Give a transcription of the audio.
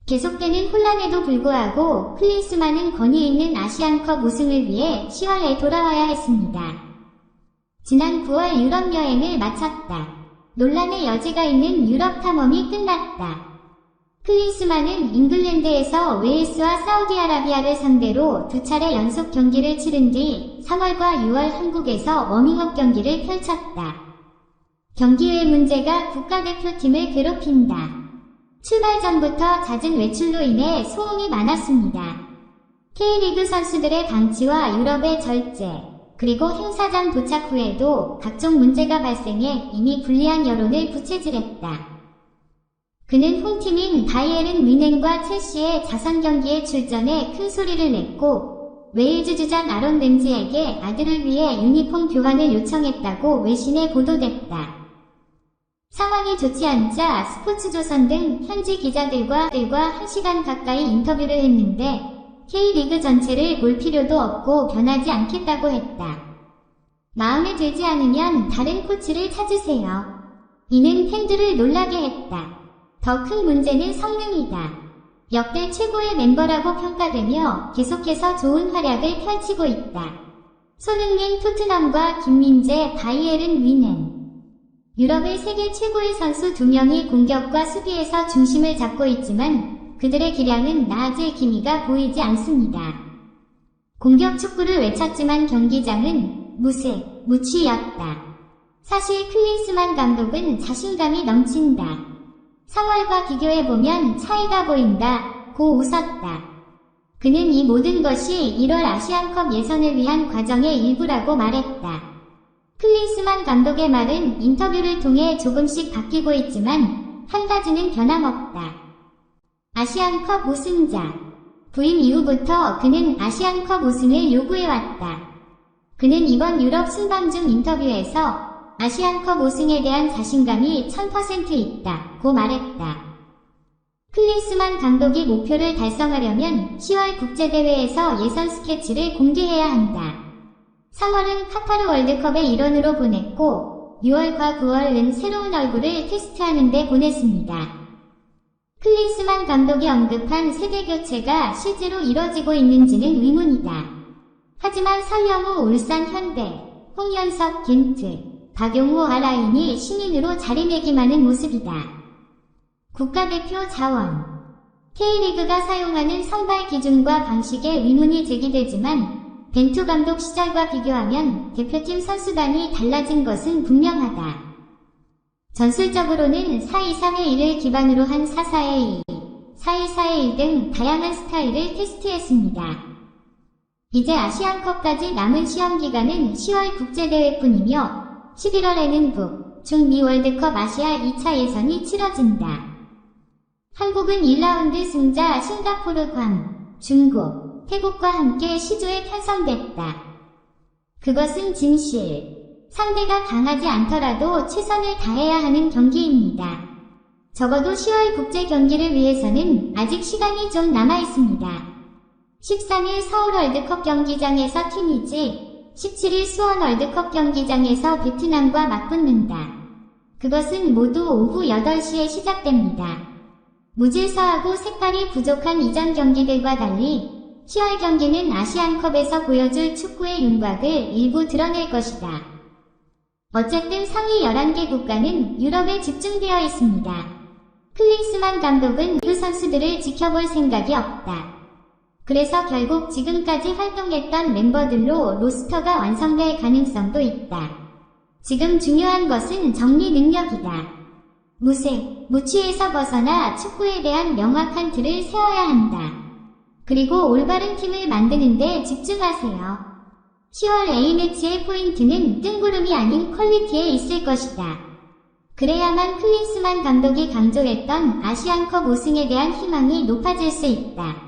계속되는 혼란에도 불구하고 클린스만은 권위 있는 아시안컵 우승을 위해 10월에 돌아와야 했습니다. 지난 9월 유럽 여행을 마쳤다. 논란의 여지가 있는 유럽 탐험이 끝났다. 클린스만은 잉글랜드에서 웨일스와 사우디아라비아를 상대로 2차례 연속 경기를 치른 뒤 3월과 6월 한국에서 워밍업 경기를 펼쳤다. 경기 외 문제가 국가대표팀을 괴롭힌다. 출발 전부터 잦은 외출로 인해 소음이 많았습니다. K리그 선수들의 방치와 유럽의 절제, 그리고 행사장 도착 후에도 각종 문제가 발생해 이미 불리한 여론을 부채질했다. 그는 홈팀인 바이에른 뮌헨과 첼시의 자선 경기에 출전해 큰 소리를 냈고 웨일즈 주장 아론 램지에게 아들을 위해 유니폼 교환을 요청했다고 외신에 보도됐다. 상황이 좋지 않자 스포츠조선 등 현지 기자들과 1시간 가까이 인터뷰를 했는데 K리그 전체를 볼 필요도 없고 변하지 않겠다고 했다. 마음에 들지 않으면 다른 코치를 찾으세요. 이는 팬들을 놀라게 했다. 더 큰 문제는 성능이다. 역대 최고의 멤버라고 평가되며 계속해서 좋은 활약을 펼치고 있다. 손흥민 토트넘과 김민재 바이에른 뮌헨. 유럽의 세계 최고의 선수 2명이 공격과 수비에서 중심을 잡고 있지만 그들의 기량은 나아질 기미가 보이지 않습니다. 공격 축구를 외쳤지만 경기장은 무취였다. 사실 클린스만 감독은 자신감이 넘친다. 상월과 비교해보면 차이가 보인다. 고 웃었다. 그는 이 모든 것이 1월 아시안컵 예선을 위한 과정의 일부라고 말했다. 클린스만 감독의 말은 인터뷰를 통해 조금씩 바뀌고 있지만 한 가지는 변함없다. 아시안컵 우승자. 부임 이후부터 그는 아시안컵 우승을 요구해왔다. 그는 이번 유럽 순방 중 인터뷰에서 아시안컵 우승에 대한 자신감이 1000% 있다. 고 말했다. 클린스만 감독이 목표를 달성하려면 10월 국제대회에서 예선 스케치를 공개해야 한다. 3월은 카타르 월드컵의 일원으로 보냈고 6월과 9월은 새로운 얼굴을 테스트하는 데 보냈습니다. 클린스만 감독이 언급한 세대교체가 실제로 이뤄지고 있는지는 의문이다. 하지만 설영우 울산 현대, 홍현석 겐트, 박용우 아라인이 신인으로 자리매김하는 모습이다. 국가대표 자원. K리그가 사용하는 선발 기준과 방식에 의문이 제기되지만 벤투 감독 시절과 비교하면 대표팀 선수단이 달라진 것은 분명하다. 전술적으로는 4-2-3-1을 기반으로 한 4-4-2, 4-1-4-1 등 다양한 스타일을 테스트했습니다. 이제 아시안컵까지 남은 시험기간은 10월 국제대회뿐이며 11월에는 북, 중미 월드컵 아시아 2차 예선이 치러진다. 한국은 1라운드 승자 싱가포르, 괌, 중국, 태국과 함께 시조에 편성됐다. 그것은 진실. 상대가 강하지 않더라도 최선을 다해야 하는 경기입니다. 적어도 10월 국제 경기를 위해서는 아직 시간이 좀 남아있습니다. 13일 서울 월드컵 경기장에서 튀니지, 17일 수원 월드컵 경기장에서 베트남과 맞붙는다. 그것은 모두 오후 8시에 시작됩니다. 무질서하고 색깔이 부족한 이전 경기들과 달리 10월 경기는 아시안컵에서 보여줄 축구의 윤곽을 일부 드러낼 것이다. 어쨌든 상위 11개 국가는 유럽에 집중되어 있습니다. 클린스만 감독은 그 선수들을 지켜볼 생각이 없다. 그래서 결국 지금까지 활동했던 멤버들로 로스터가 완성될 가능성도 있다. 지금 중요한 것은 정리 능력이다. 무취에서 벗어나 축구에 대한 명확한 틀을 세워야 한다. 그리고 올바른 팀을 만드는 데 집중하세요. 10월 A매치의 포인트는 뜬구름이 아닌 퀄리티에 있을 것이다. 그래야만 클린스만 감독이 강조했던 아시안컵 우승에 대한 희망이 높아질 수 있다.